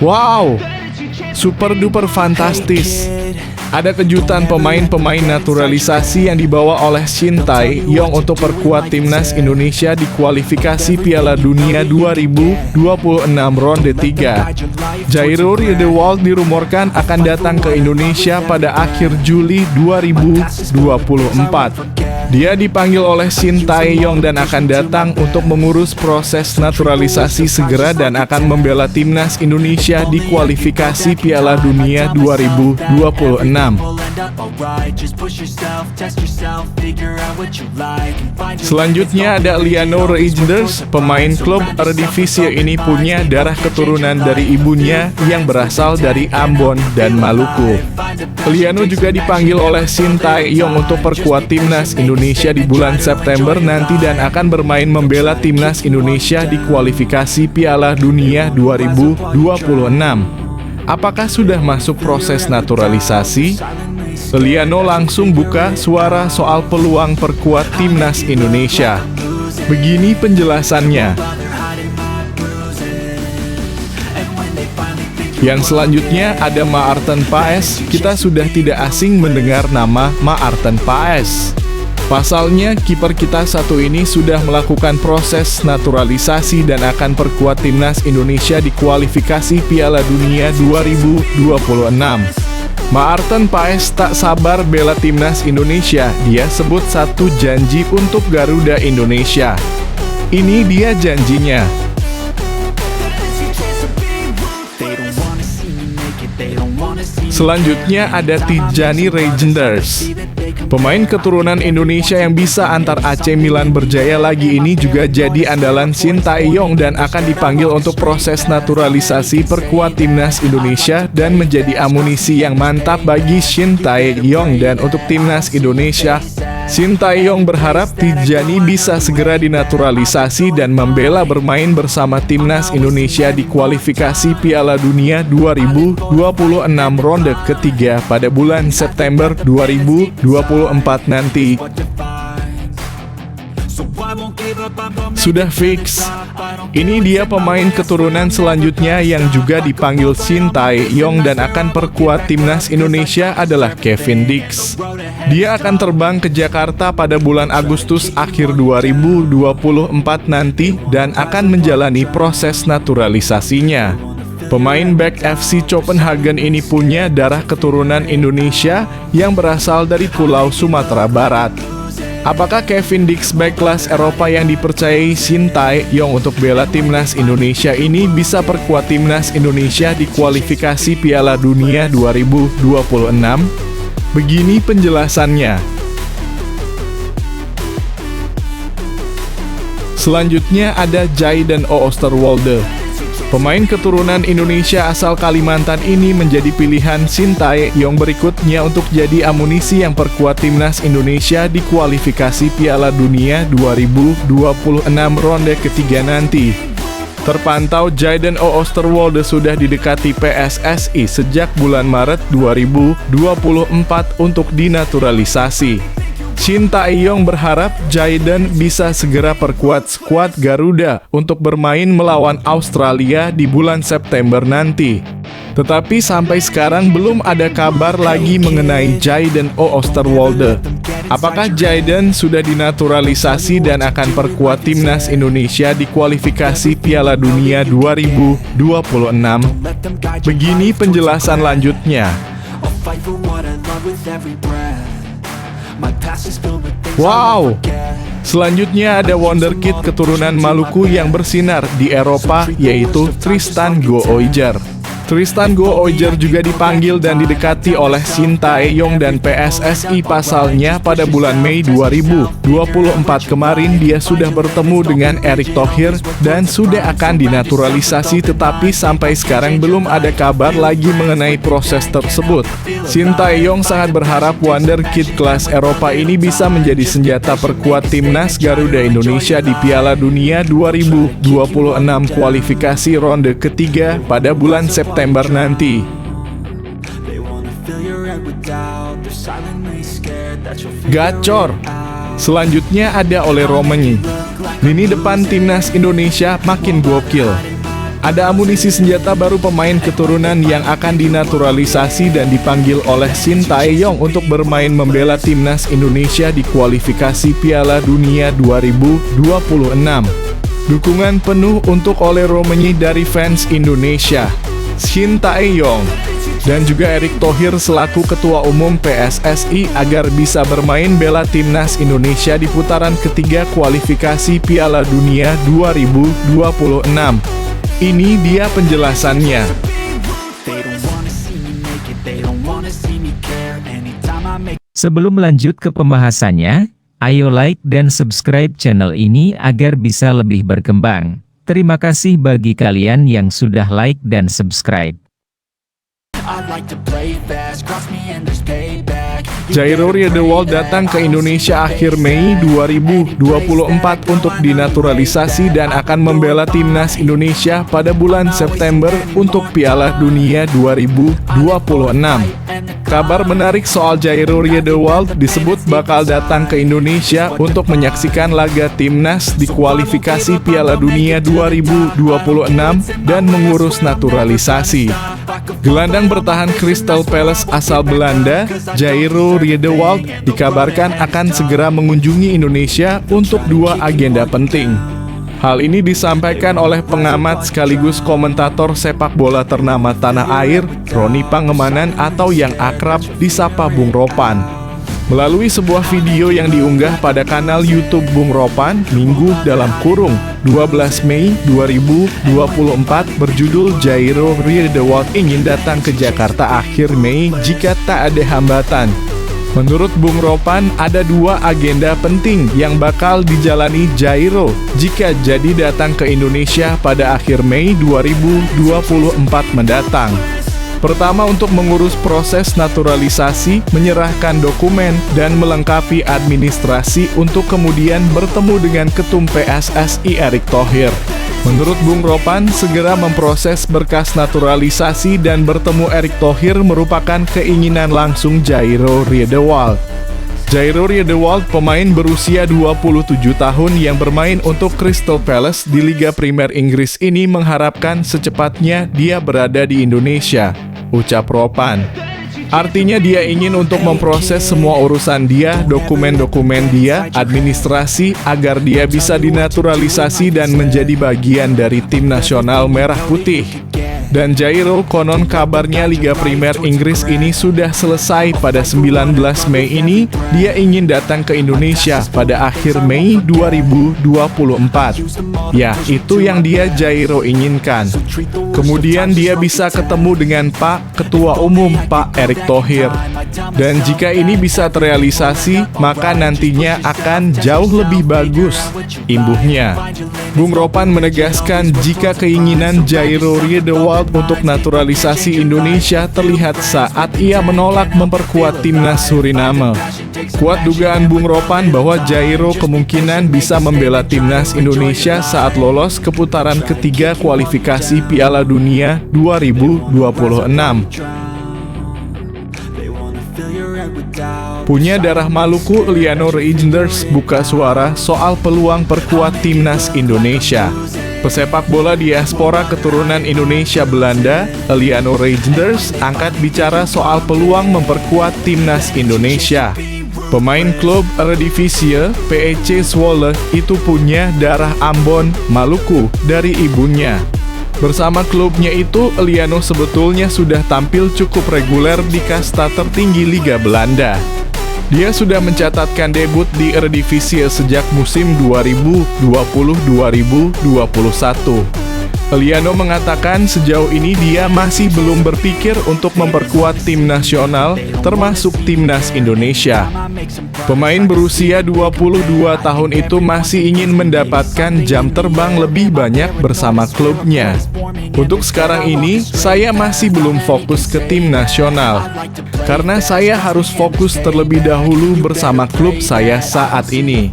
Wow, super duper fantastis. Ada kejutan pemain-pemain naturalisasi yang dibawa oleh Shin Tae-yong untuk perkuat timnas Indonesia di kualifikasi Piala Dunia 2026 ronde 3. Jairo Riedewald dirumorkan akan datang ke Indonesia pada akhir Juli 2024. Dia dipanggil oleh Shin Tae-yong dan akan datang untuk mengurus proses naturalisasi segera dan akan membela timnas Indonesia di kualifikasi Piala Dunia 2026. Selanjutnya ada Liano Reijnders, pemain klub Eredivisie ini punya darah keturunan dari ibunya yang berasal dari Ambon dan Maluku. Liano juga dipanggil oleh Shin Tae-yong untuk perkuat timnas Indonesia di bulan September nanti dan akan bermain membela timnas Indonesia di kualifikasi Piala Dunia 2026. Apakah sudah masuk proses naturalisasi? Liano langsung buka suara soal peluang perkuat timnas Indonesia. Begini penjelasannya. Yang selanjutnya ada Maarten Paes. Kita sudah tidak asing mendengar nama Maarten Paes. Pasalnya, kiper kita satu ini sudah melakukan proses naturalisasi dan akan perkuat timnas Indonesia di kualifikasi Piala Dunia 2026. Maarten Paes tak sabar bela timnas Indonesia. Dia sebut satu janji untuk Garuda Indonesia. Ini dia janjinya. Selanjutnya ada Tijani Reijnders. Pemain keturunan Indonesia yang bisa antar AC Milan berjaya lagi ini juga jadi andalan Shin Tae-yong dan akan dipanggil untuk proses naturalisasi perkuat timnas Indonesia dan menjadi amunisi yang mantap bagi Shin Tae-yong dan untuk timnas Indonesia. Shin Tae-yong berharap Tijani bisa segera dinaturalisasi dan membela bermain bersama timnas Indonesia di kualifikasi Piala Dunia 2026 ronde ketiga pada bulan September 2024 nanti. Sudah fix. Ini dia pemain keturunan selanjutnya yang juga dipanggil Shin Tae-yong dan akan perkuat timnas Indonesia adalah Kevin Dix. Dia akan terbang ke Jakarta pada bulan Agustus akhir 2024 nanti dan akan menjalani proses naturalisasinya. Pemain back FC Copenhagen ini punya darah keturunan Indonesia yang berasal dari Pulau Sumatera Barat. Apakah Kevin Dix back kelas Eropa yang dipercayai Shin Tae-yong untuk bela timnas Indonesia ini bisa perkuat timnas Indonesia di kualifikasi Piala Dunia 2026? Begini penjelasannya. Selanjutnya ada Jayden Oosterwolde. Pemain keturunan Indonesia asal Kalimantan ini menjadi pilihan Shin Tae-yong berikutnya untuk jadi amunisi yang perkuat timnas Indonesia di kualifikasi Piala Dunia 2026 ronde ketiga nanti. Terpantau Jayden Oosterwolde sudah didekati PSSI sejak bulan Maret 2024 untuk dinaturalisasi. Shin Tae-yong berharap Jayden bisa segera perkuat skuad Garuda untuk bermain melawan Australia di bulan September nanti. Tetapi sampai sekarang belum ada kabar lagi mengenai Jayden Oosterwolde. Apakah Jayden sudah dinaturalisasi dan akan perkuat timnas Indonesia di kualifikasi Piala Dunia 2026? Begini penjelasan lanjutnya. Wow! Selanjutnya ada wonderkid keturunan Maluku yang bersinar di Eropa, yaitu Tristan Gooijer. Tristan Gooijer juga dipanggil dan didekati oleh Shin Tae-yong dan PSSI. Pasalnya pada bulan Mei 2024 kemarin dia sudah bertemu dengan Erick Thohir dan sudah akan dinaturalisasi, tetapi sampai sekarang belum ada kabar lagi mengenai proses tersebut. Shin Tae-yong sangat berharap wonderkid kelas Eropa ini bisa menjadi senjata perkuat timnas Garuda Indonesia di Piala Dunia 2026 kualifikasi ronde ketiga pada bulan September nanti. Gacor. Selanjutnya ada Ole Romenyi. Lini depan timnas Indonesia makin gokil. Ada amunisi senjata baru pemain keturunan yang akan dinaturalisasi dan dipanggil oleh Shin Tae-yong untuk bermain membela timnas Indonesia di kualifikasi Piala Dunia 2026. Dukungan penuh untuk Ole Romenyi dari fans Indonesia, Shin Tae-yong, dan juga Erick Thohir selaku Ketua Umum PSSI agar bisa bermain bela timnas Indonesia di putaran ketiga kualifikasi Piala Dunia 2026. Ini dia penjelasannya. Sebelum lanjut ke pembahasannya, ayo like dan subscribe channel ini agar bisa lebih berkembang. Terima kasih bagi kalian yang sudah like dan subscribe. Jairo Riedewald datang ke Indonesia akhir Mei 2024 untuk dinaturalisasi dan akan membela timnas Indonesia pada bulan September untuk Piala Dunia 2026. Kabar menarik soal Jairo Riedewald disebut bakal datang ke Indonesia untuk menyaksikan laga timnas di kualifikasi Piala Dunia 2026 dan mengurus naturalisasi. Gelandang bertahan Crystal Palace asal Belanda, Jairo Riedewald dikabarkan akan segera mengunjungi Indonesia untuk dua agenda penting. Hal ini disampaikan oleh pengamat sekaligus komentator sepak bola ternama tanah air, Roni Pangemanan atau yang akrab disapa Bung Ropan. Melalui sebuah video yang diunggah pada kanal YouTube Bung Ropan, Minggu dalam kurung 12 Mei 2024 berjudul Jairo Riedewald ingin datang ke Jakarta akhir Mei jika tak ada hambatan. Menurut Bung Ropan, ada dua agenda penting yang bakal dijalani Jairo jika jadi datang ke Indonesia pada akhir Mei 2024 mendatang. Pertama, untuk mengurus proses naturalisasi, menyerahkan dokumen, dan melengkapi administrasi untuk kemudian bertemu dengan Ketum PSSI Erick Thohir. Menurut Bung Ropan, segera memproses berkas naturalisasi dan bertemu Erick Thohir merupakan keinginan langsung Jairo Riedewald. Jairo Riedewald, pemain berusia 27 tahun yang bermain untuk Crystal Palace di Liga Primer Inggris ini mengharapkan secepatnya dia berada di Indonesia, ucap Ropan. Artinya dia ingin untuk memproses semua urusan dia, dokumen-dokumen dia, administrasi, agar dia bisa dinaturalisasi dan menjadi bagian dari tim nasional Merah Putih. Dan Jairo, konon kabarnya Liga Primer Inggris ini sudah selesai pada 19 Mei ini, dia ingin datang ke Indonesia pada akhir Mei 2024. Ya, itu yang dia Jairo inginkan. Kemudian dia bisa ketemu dengan Pak Ketua Umum Pak Erick Thohir. Dan jika ini bisa terrealisasi, maka nantinya akan jauh lebih bagus, imbuhnya. Bung Ropan menegaskan jika keinginan Jairo Riedewald untuk naturalisasi Indonesia terlihat saat ia menolak memperkuat timnas Suriname. Kuat dugaan Bung Ropan bahwa Jairo kemungkinan bisa membela timnas Indonesia saat lolos ke putaran ketiga kualifikasi Piala Dunia 2026. Punya darah Maluku, Eliano Reijnders buka suara soal peluang perkuat timnas Indonesia. Pesepak bola diaspora keturunan Indonesia Belanda, Eliano Reijnders, angkat bicara soal peluang memperkuat timnas Indonesia. Pemain klub Eredivisie, PEC Zwolle, itu punya darah Ambon, Maluku, dari ibunya. Bersama klubnya itu, Eliano sebetulnya sudah tampil cukup reguler di kasta tertinggi Liga Belanda. Dia sudah mencatatkan debut di Eredivisie sejak musim 2020-2021. Eliano mengatakan sejauh ini dia masih belum berpikir untuk memperkuat tim nasional, termasuk timnas Indonesia. Pemain berusia 22 tahun itu masih ingin mendapatkan jam terbang lebih banyak bersama klubnya. Untuk sekarang ini, saya masih belum fokus ke tim nasional, karena saya harus fokus terlebih dahulu bersama klub saya saat ini.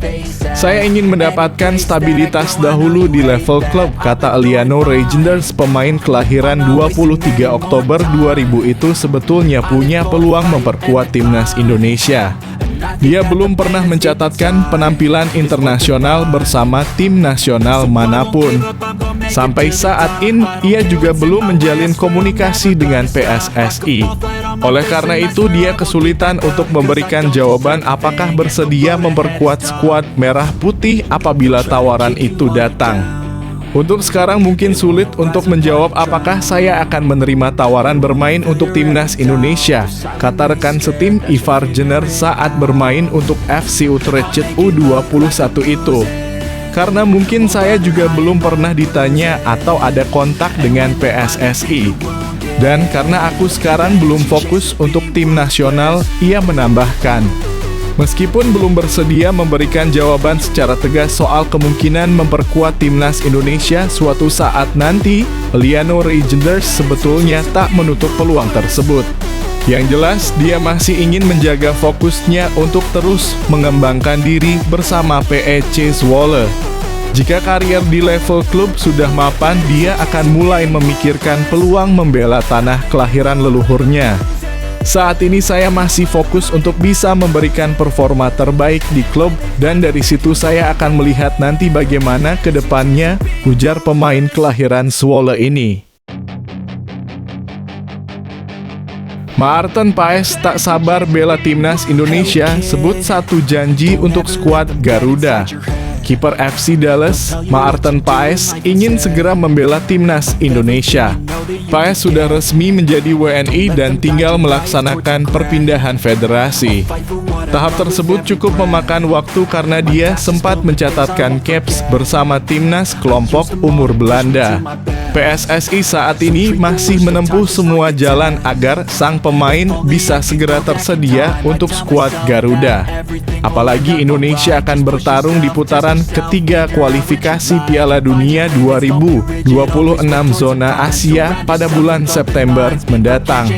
Saya ingin mendapatkan stabilitas dahulu di level klub, kata Eliano Reijnders. Pemain kelahiran 23 Oktober 2000 itu sebetulnya punya peluang memperkuat timnas Indonesia. Dia belum pernah mencatatkan penampilan internasional bersama tim nasional manapun. Sampai saat ini, ia juga belum menjalin komunikasi dengan PSSI. Oleh karena itu, dia kesulitan untuk memberikan jawaban apakah bersedia memperkuat skuad merah putih apabila tawaran itu datang. Untuk sekarang mungkin sulit untuk menjawab apakah saya akan menerima tawaran bermain untuk timnas Indonesia, kata rekan setim Ivar Jenner saat bermain untuk FC Utrecht U21 itu. Karena mungkin saya juga belum pernah ditanya atau ada kontak dengan PSSI. Dan karena aku sekarang belum fokus untuk tim nasional, ia menambahkan. Meskipun belum bersedia memberikan jawaban secara tegas soal kemungkinan memperkuat timnas Indonesia suatu saat nanti, Liano Reijnders sebetulnya tak menutup peluang tersebut. Yang jelas, dia masih ingin menjaga fokusnya untuk terus mengembangkan diri bersama PEC Zwolle. Jika karier di level klub sudah mapan, dia akan mulai memikirkan peluang membela tanah kelahiran leluhurnya. Saat ini saya masih fokus untuk bisa memberikan performa terbaik di klub, dan dari situ saya akan melihat nanti bagaimana ke depannya, ujar pemain kelahiran Zwolle ini. Maarten Paes tak sabar bela timnas Indonesia, sebut satu janji untuk skuad Garuda. Kiper FC Dallas, Maarten Paes, ingin segera membela timnas Indonesia. Paes sudah resmi menjadi WNI dan tinggal melaksanakan perpindahan federasi. Tahap tersebut cukup memakan waktu karena dia sempat mencatatkan caps bersama timnas kelompok umur Belanda. PSSI saat ini masih menempuh semua jalan agar sang pemain bisa segera tersedia untuk skuad Garuda. Apalagi Indonesia akan bertarung di putaran ketiga kualifikasi Piala Dunia 2026 zona Asia pada bulan September mendatang.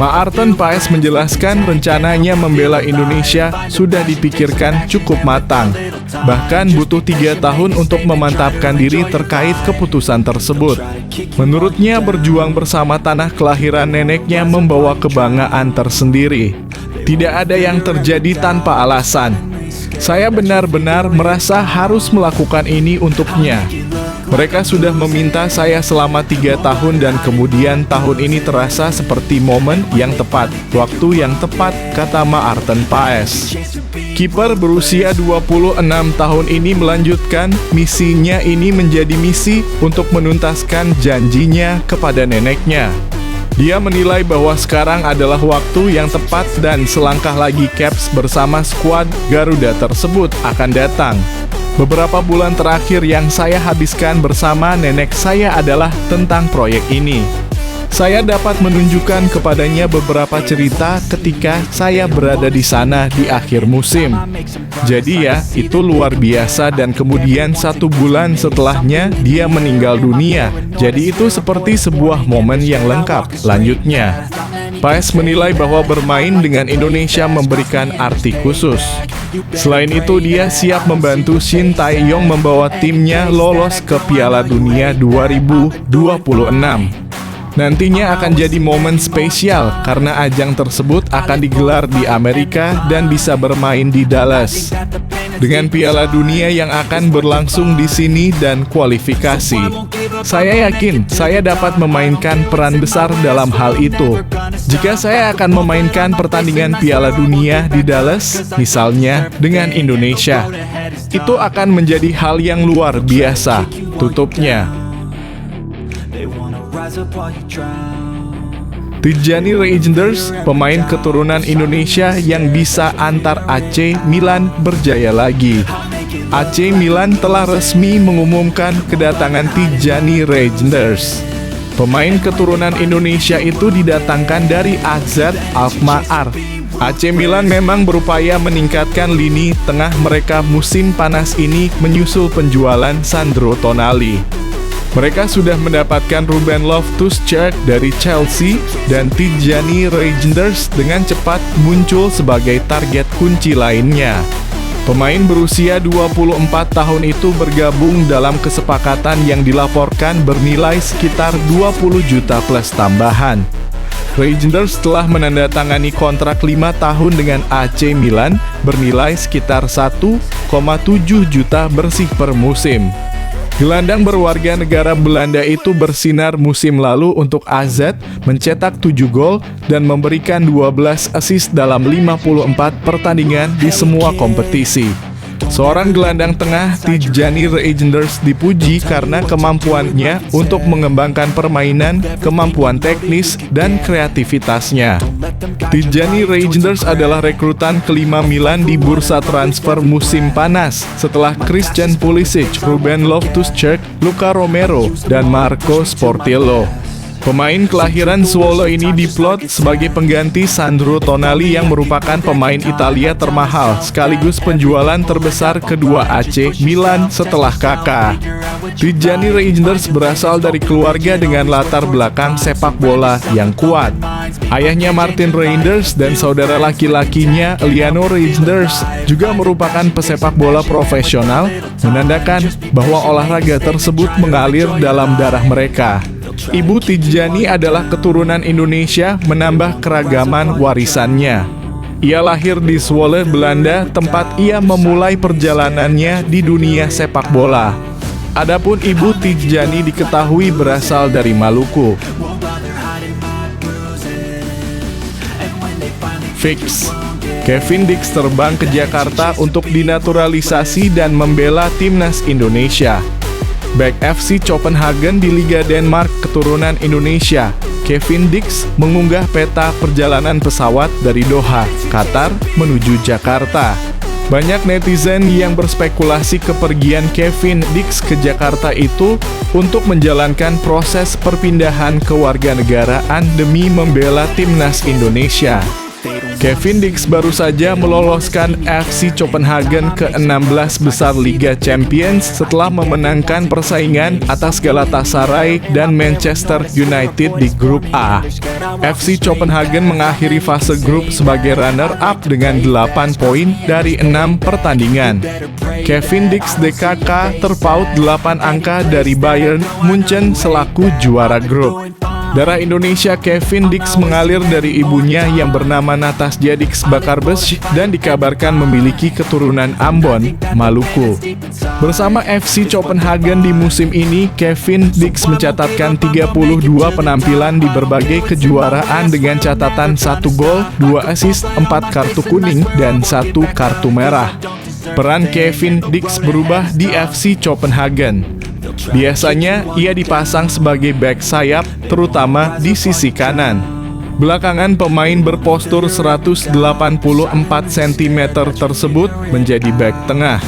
Maarten Paes menjelaskan rencananya membela Indonesia sudah dipikirkan cukup matang. Bahkan butuh 3 tahun untuk memantapkan diri terkait keputusan tersebut. Menurutnya, berjuang bersama tanah kelahiran neneknya membawa kebanggaan tersendiri. Tidak ada yang terjadi tanpa alasan. Saya benar-benar merasa harus melakukan ini untuknya. Mereka sudah meminta saya selama 3 tahun dan kemudian tahun ini terasa seperti momen yang tepat, waktu yang tepat, kata Maarten Paes. Kiper berusia 26 tahun ini melanjutkan misinya ini menjadi misi untuk menuntaskan janjinya kepada neneknya. Dia menilai bahwa sekarang adalah waktu yang tepat dan selangkah lagi caps bersama skuad Garuda tersebut akan datang. Beberapa bulan terakhir yang saya habiskan bersama nenek saya adalah tentang proyek ini. Saya dapat menunjukkan kepadanya beberapa cerita ketika saya berada di sana di akhir musim. Jadi ya, itu luar biasa dan kemudian 1 bulan setelahnya dia meninggal dunia. Jadi itu seperti sebuah momen yang lengkap, lanjutnya. Paes menilai bahwa bermain dengan Indonesia memberikan arti khusus. Selain itu, dia siap membantu Shin Tae-yong membawa timnya lolos ke Piala Dunia 2026. Nantinya akan jadi momen spesial karena ajang tersebut akan digelar di Amerika dan bisa bermain di Dallas. Dengan Piala Dunia yang akan berlangsung di sini dan kualifikasi, saya yakin saya dapat memainkan peran besar dalam hal itu. Jika saya akan memainkan pertandingan Piala Dunia di Dallas, misalnya dengan Indonesia, itu akan menjadi hal yang luar biasa, tutupnya. Tijjani Reijnders, pemain keturunan Indonesia yang bisa antar AC Milan berjaya lagi. AC Milan telah resmi mengumumkan kedatangan Tijjani Reijnders. Pemain keturunan Indonesia itu didatangkan dari AZ Alkmaar. AC Milan memang berupaya meningkatkan lini tengah mereka musim panas ini menyusul penjualan Sandro Tonali. Mereka sudah mendapatkan Ruben Loftus-Cheek dari Chelsea dan Tijjani Reijnders dengan cepat muncul sebagai target kunci lainnya. Pemain berusia 24 tahun itu bergabung dalam kesepakatan yang dilaporkan bernilai sekitar 20 juta plus tambahan. Reijnders telah menandatangani kontrak 5 tahun dengan AC Milan bernilai sekitar 1,7 juta bersih per musim. Gelandang berwarga negara Belanda itu bersinar musim lalu untuk AZ, mencetak 7 gol dan memberikan 12 assist dalam 54 pertandingan di semua kompetisi. Seorang gelandang tengah, Tijjani Reijnders dipuji karena kemampuannya untuk mengembangkan permainan, kemampuan teknis, dan kreativitasnya. Tijjani Reijnders adalah rekrutan kelima Milan di bursa transfer musim panas setelah Christian Pulisic, Ruben Loftus-Cheek, Luka Romero, dan Marco Sportillo. Pemain kelahiran Zwolle ini diplot sebagai pengganti Sandro Tonali yang merupakan pemain Italia termahal sekaligus penjualan terbesar kedua AC Milan setelah Kakak. Tijjani Reijnders berasal dari keluarga dengan latar belakang sepak bola yang kuat. Ayahnya Martin Reijnders dan saudara laki-lakinya Liano Reijnders juga merupakan pesepak bola profesional, menandakan bahwa olahraga tersebut mengalir dalam darah mereka. Ibu Tijjani adalah keturunan Indonesia, menambah keragaman warisannya. Ia lahir di Zwolle, Belanda, tempat ia memulai perjalanannya di dunia sepak bola. Adapun ibu Tijjani diketahui berasal dari Maluku. Fix. Kevin Dix terbang ke Jakarta untuk dinaturalisasi dan membela timnas Indonesia. Bek FC Copenhagen di Liga Denmark keturunan Indonesia, Kevin Dix mengunggah peta perjalanan pesawat dari Doha, Qatar menuju Jakarta. Banyak netizen yang berspekulasi kepergian Kevin Dix ke Jakarta itu untuk menjalankan proses perpindahan kewarganegaraan demi membela timnas Indonesia. Kevin Dix baru saja meloloskan FC Copenhagen ke 16 besar Liga Champions setelah memenangkan persaingan atas Galatasaray dan Manchester United di grup A. FC Copenhagen mengakhiri fase grup sebagai runner-up dengan 8 poin dari 6 pertandingan. Kevin Dix DKK terpaut 8 angka dari Bayern Munchen selaku juara grup. Darah Indonesia Kevin Dix mengalir dari ibunya yang bernama Natasja Dix Bakarbes dan dikabarkan memiliki keturunan Ambon, Maluku. Bersama FC Copenhagen di musim ini, Kevin Dix mencatatkan 32 penampilan di berbagai kejuaraan dengan catatan 1 gol, 2 assist, 4 kartu kuning, dan 1 kartu merah. Peran Kevin Dix berubah di FC Copenhagen. Biasanya ia dipasang sebagai bek sayap, terutama di sisi kanan. Belakangan pemain berpostur 184 cm tersebut menjadi bek tengah.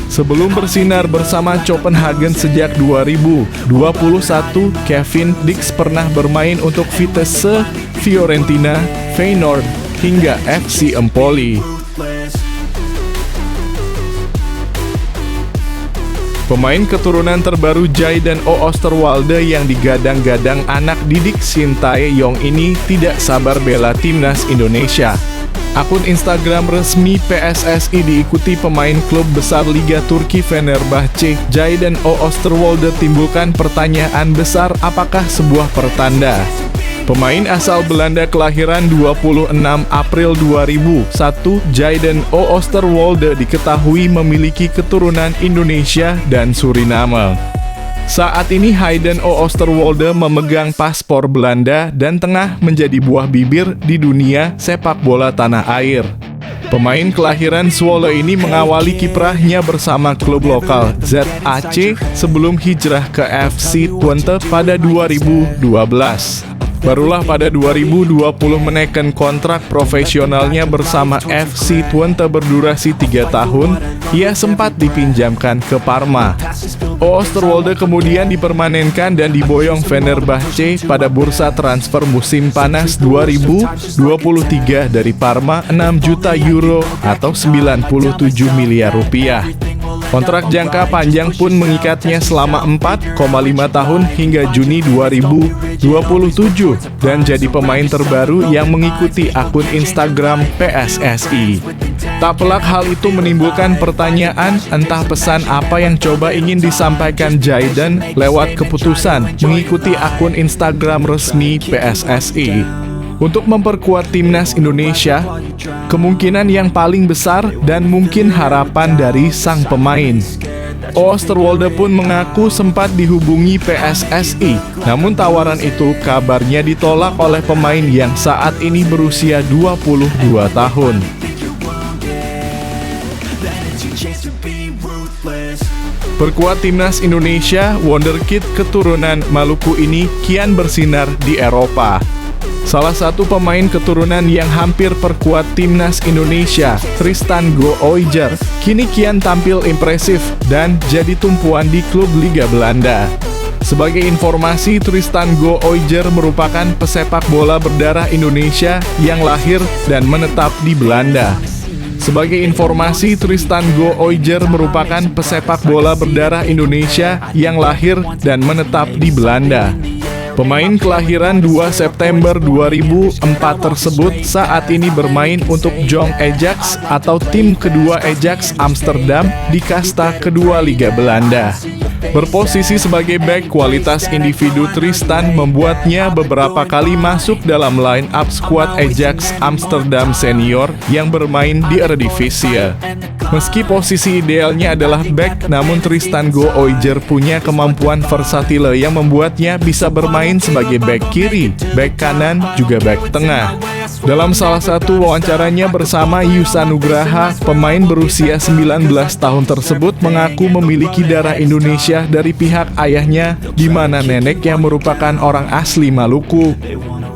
Sebelum bersinar bersama Copenhagen sejak 2021, Kevin Dix pernah bermain untuk Vitesse, Fiorentina, Feyenoord, hingga FC Empoli. Pemain keturunan terbaru Jayden Oosterwolde yang digadang-gadang anak didik Shin Tae-yong ini tidak sabar bela timnas Indonesia. Akun Instagram resmi PSSI diikuti pemain klub besar Liga Turki Fenerbahce, Jayden Oosterwolde timbulkan pertanyaan besar, apakah sebuah pertanda? Pemain asal Belanda kelahiran 26 April 2001, Jayden Oosterwolde diketahui memiliki keturunan Indonesia dan Suriname. Saat ini Hayden Oosterwolde memegang paspor Belanda dan tengah menjadi buah bibir di dunia sepak bola tanah air. Pemain kelahiran Zwolle ini mengawali kiprahnya bersama klub lokal ZAC sebelum hijrah ke FC Twente pada 2012. Barulah pada 2020 menekan kontrak profesionalnya bersama FC Twente berdurasi 3 tahun, ia sempat dipinjamkan ke Parma. Oosterwolde kemudian dipermanenkan dan diboyong Fenerbahce pada bursa transfer musim panas 2023 dari Parma 6 juta euro atau 97 miliar rupiah. Kontrak jangka panjang pun mengikatnya selama 4,5 tahun hingga Juni 2027 dan jadi pemain terbaru yang mengikuti akun Instagram PSSI. Tak pelak hal itu menimbulkan pertanyaan, entah pesan apa yang coba ingin disampaikan Jayden lewat keputusan mengikuti akun Instagram resmi PSSI. Untuk memperkuat timnas Indonesia, kemungkinan yang paling besar dan mungkin harapan dari sang pemain. Oosterwolde pun mengaku sempat dihubungi PSSI, namun tawaran itu kabarnya ditolak oleh pemain yang saat ini berusia 22 tahun. Perkuat timnas Indonesia, wonderkid keturunan Maluku ini kian bersinar di Eropa. Salah satu pemain keturunan yang hampir perkuat timnas Indonesia, Tristan Gooijer, kini kian tampil impresif dan jadi tumpuan di klub Liga Belanda. Sebagai informasi, Tristan Gooijer merupakan pesepak bola berdarah Indonesia yang lahir dan menetap di Belanda. Sebagai informasi, Tristan Gooijer merupakan pesepak bola berdarah Indonesia yang lahir dan menetap di Belanda. Pemain kelahiran 2 September 2004 tersebut saat ini bermain untuk Jong Ajax atau tim kedua Ajax Amsterdam di kasta kedua Liga Belanda. Berposisi sebagai bek, kualitas individu Tristan membuatnya beberapa kali masuk dalam line-up skuad Ajax Amsterdam senior yang bermain di Eredivisie. Meski posisi idealnya adalah bek, namun Tristan Gooijer punya kemampuan versatile yang membuatnya bisa bermain sebagai bek kiri, bek kanan, juga bek tengah. Dalam salah satu wawancaranya bersama Yusa Nugraha, pemain berusia 19 tahun tersebut mengaku memiliki darah Indonesia dari pihak ayahnya, di mana neneknya merupakan orang asli Maluku.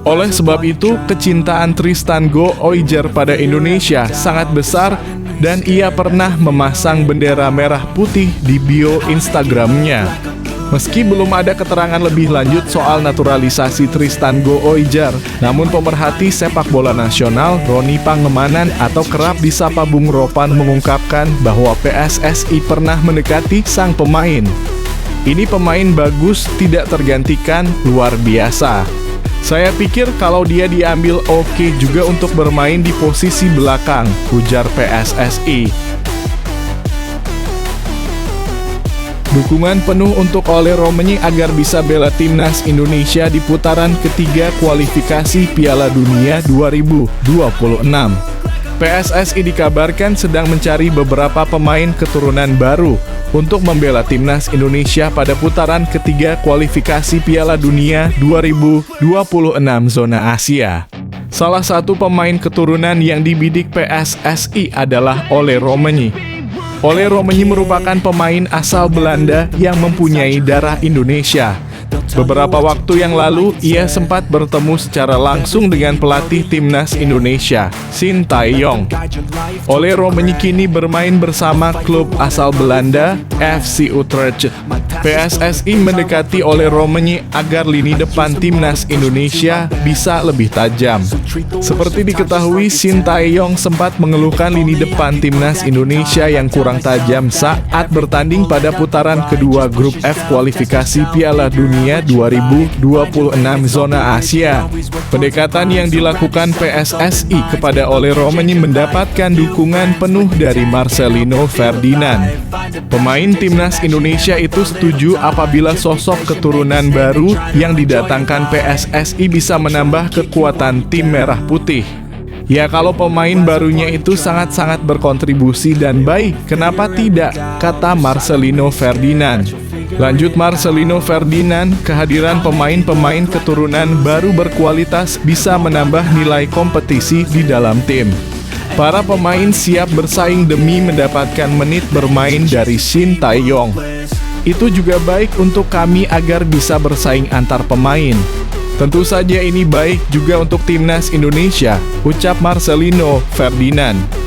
Oleh sebab itu, kecintaan Tristan Gooijer pada Indonesia sangat besar dan ia pernah memasang bendera merah putih di bio Instagramnya. Meski belum ada keterangan lebih lanjut soal naturalisasi Tristan Gooijer, namun pemerhati sepak bola nasional Roni Pangemanan atau kerap disapa Bung Ropan mengungkapkan bahwa PSSI pernah mendekati sang pemain. Ini pemain bagus, tidak tergantikan, luar biasa. Saya pikir kalau dia diambil oke juga untuk bermain di posisi belakang, ujar PSSI. Dukungan penuh untuk Ole Romeni agar bisa bela timnas Indonesia di putaran ketiga kualifikasi Piala Dunia 2026. PSSI dikabarkan sedang mencari beberapa pemain keturunan baru untuk membela timnas Indonesia pada putaran ketiga kualifikasi Piala Dunia 2026 zona Asia. Salah satu pemain keturunan yang dibidik PSSI adalah Ole Romeni. Ole Romeni merupakan pemain asal Belanda yang mempunyai darah Indonesia. Beberapa waktu yang lalu, ia sempat bertemu secara langsung dengan pelatih timnas Indonesia, Sintayong. Ole Romeni kini bermain bersama klub asal Belanda, FC Utrecht. PSSI mendekati Ole Romeni agar lini depan timnas Indonesia bisa lebih tajam. Seperti diketahui, Sintayong sempat mengeluhkan lini depan timnas Indonesia yang kurang tajam saat bertanding pada putaran kedua grup F kualifikasi Piala Dunia 2026 zona Asia. Pendekatan yang dilakukan PSSI kepada Ole Romeni mendapatkan dukungan penuh dari Marcelino Ferdinand. Pemain timnas Indonesia itu setuju apabila sosok keturunan baru yang didatangkan PSSI bisa menambah kekuatan tim merah putih. Ya, kalau pemain barunya itu sangat-sangat berkontribusi dan baik, kenapa tidak? Kata Marcelino Ferdinand. Lanjut Marcelino Ferdinand, kehadiran pemain-pemain keturunan baru berkualitas bisa menambah nilai kompetisi di dalam tim. Para pemain siap bersaing demi mendapatkan menit bermain dari Sintayong. Itu juga baik untuk kami agar bisa bersaing antar pemain. Tentu saja ini baik juga untuk timnas Indonesia, ucap Marcelino Ferdinand.